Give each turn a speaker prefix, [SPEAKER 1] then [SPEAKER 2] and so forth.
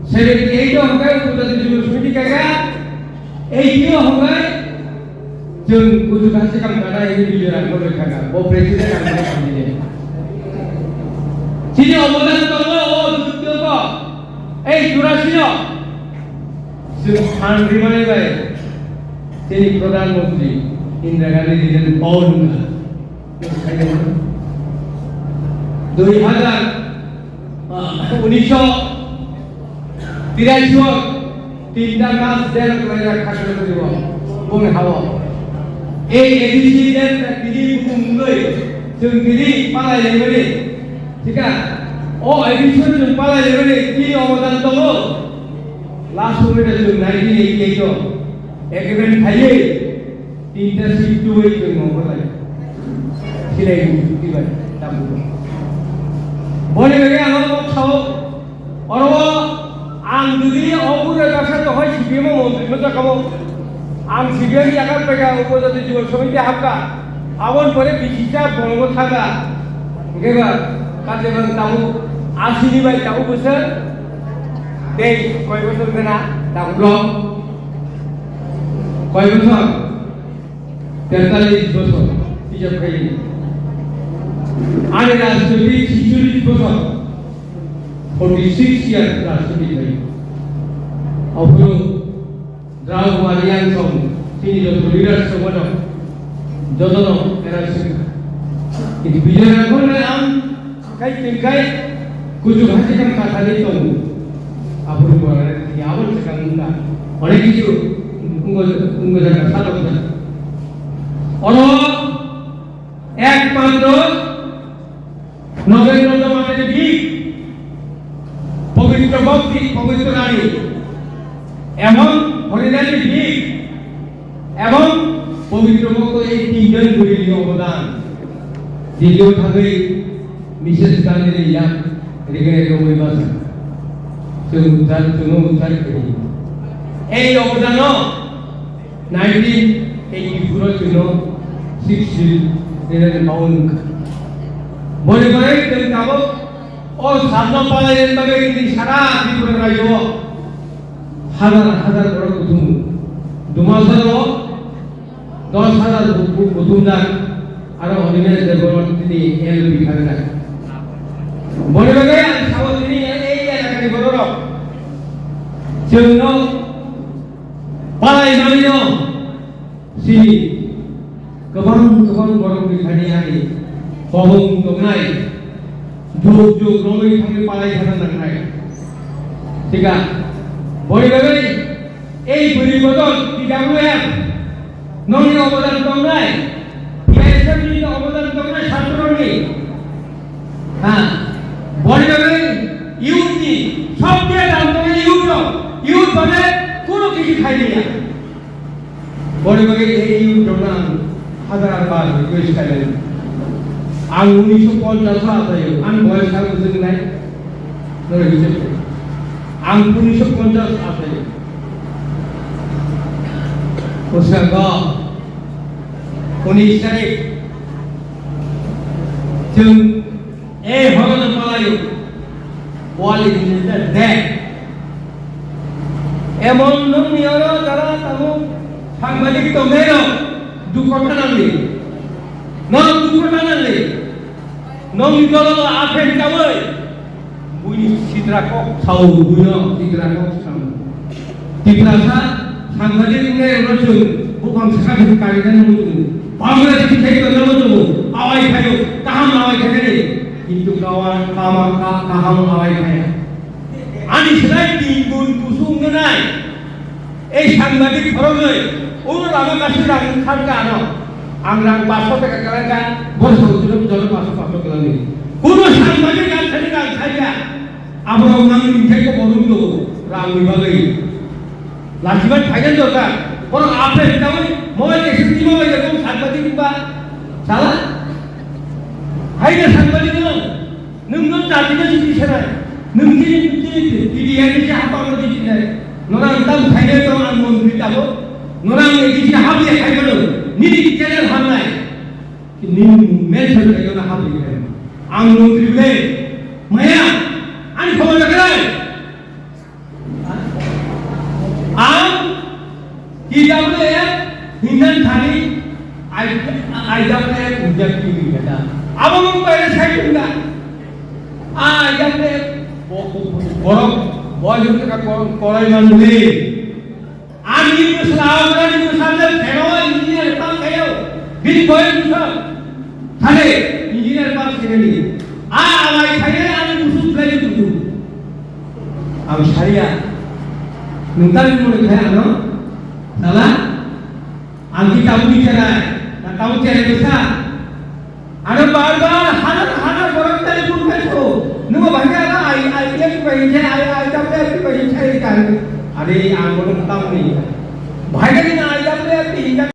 [SPEAKER 1] 78 hongkai Upadatin Jubir Sumiti Kaya 80 hongkai Jung Kudu Kasih Kam Kata Ini Bijuran Kode Kaya Bo Presiden Kam Kata Ini Sini Omodan Tongo O Dukyo Ko Jurasio Jung Han Rimane Bai Sini Pradhan Mantri Indira Gandhi Dijen Paun 1983 তিনটা কাজ দেন করে খাসলে দিব বনে খাওয়া এই ADC দেন দিদি বুমগৈ जों दिनै पालायलेबोनि ठीक है ओ एडिसन जों पालायलेबोनि कि अबदान दङ लास्ट मोमेन्ट जों 1988 एग्रीमेंट थायो तीनटा सिट दुबै जों मावबाय सिलाय दिबाय दाबो बने बगे आं बाथ्राव अरब आं जुदि अपुरे बाथ्रा दहाय सिबिएम मन्त्रि मोजाखामो आं सिबिएम जागा पेगा उपजाति जीवन समिति हाबका आवन परे बिसिसा बंग थागा गेबा काजेबन ताबु 80 नि बाय ताबु बोसोर दे कय बोसोर गना ताबु ब्लक कय बोसोर 43 बोसोर बिजाब खायनि आरो राजनीति 46 बोसोर 46 years राजनीति खाय अफुरो द्रावमारियान सम तिनि जत लिडार समनो जतनो एरासिन কিন্তু বিজয় করে আম কাই তিনকাই কুজু ভাষা কাম কাথালি তো আবুর পরে কি আবুর কামনা অনেক কিছু উঙ্গ জায়গা সাধক জায়গা অন একমাত্র নবেন্দ্র মাতাজি ঠিক পবিত্র ভক্তি পবিত্র নারী এমন হরিদাসী ঠিক এবং পবিত্র ভক্ত এই তিনজন গুরুর অবদান দ্বিতীয় ভাবে মিসেস গান্ধীর ইয়া রেগে রবি বাসা जों उद्धार करी এই অবদান 1984 जों 6 দিনের পাউন মনে করে जों কাবো ও সাধনা পালাইয়ের তবে কিন্তু সারা ত্রিপুরা রাজ্য হাজার হাজার বড় কুতুম দুমাসরও 10,000 কুতুম দান আর অনিমেষ দেববর্মন তিনি এলবি খাবেন মনে করে সাবো তিনি এই এলাকানি বড় जोंनो पालायनानै जि गोबां बर' बिखानियारि बहं दंनाय जुग जुग रङै थाङै पालायथारनांनाय थिगा बयबो এই পরিবর্তন DWF ননি অবদান দংনাय PSM नि অবদান দংনাय ছাত্রনি হ্যাঁ বয়বো ইউথ नि সবচেয়ে দাম দংনাय ইউথ মানে কোনো কিছু খাইনি না বড় বড় এই ইউথ না হাজার বার রিকোয়েস্ট করেন আং 1950 আছে আং বয়স আর বুঝুন নাই ধরে গেছে আং 1950 আছে ওসঙ্গ 19 তারিখ जों এই হরণ পালায়ো ওয়ালি দিনটা দেখ এমন নমিয়র যারা তামু সাংবাদিক তমের দুকথা নালি নন দুকথা নালি নমিতল আফেন কাবই বুইনি সিদ্রাকক সাউ বুইনো সিদ্রাকক সাউ তিপ্রাসা সাংবাদিক নে রচুন বুকাং সাকা কারিদান মুতুন বাংলাদেশ থেকে জনমত আওয়াই খায়ো কাহাম আওয়াই খায় কিন্তু কাওয়ান কামা কাহাম আওয়াই খায় আনি সেলাই তিন গুণ কুসুম নাই এই সাংবাদিক ফরমে ওর আমার কাছে রাং খানকা আনো আমরা 500 টাকা কালাকা বড় সৌজন্য জল 500 টাকা নেই কোন সাংবাদিক আছে না খাইয়া আমরা নাম থেকে বড় তো রাং বিভাগে লাজিবান থাকেন দরকার বড় আপনি তাও মোবাইল এসে কিভাবে এরকম সাংবাদিক বা চালা হাইনা সাংবাদিক নং জাতিকে শিখিছেন नोंनि दिदियानि हाबानो दिदिनाय नोरा दाम खायनो दं आं मन्त्रि दाबो नोरा दिदि हाबि खायनो नि केनेल हामनाय नि मेलफोर खायनो हाबि आं मन्त्रि बले माया आं खबर लागाय hindan thani ai jamne puja ki beta abang ko ele sai tunda jamne borok boy jute ka korai manule ani muslau kan musal pheno engineer pa kayo bin boy musal thale engineer pa sekali amai khaye ani musu play tu am sharia nuntal mo kaya ano salah angki kamu bicara na kamu cari besar ada bar-bar hanar borok tadi pun kaco nunggu bahaya lah ai dia tu bayi ai jam dia tu bayi cari kan ada yang belum tahu ni bahaya ni ai jam dia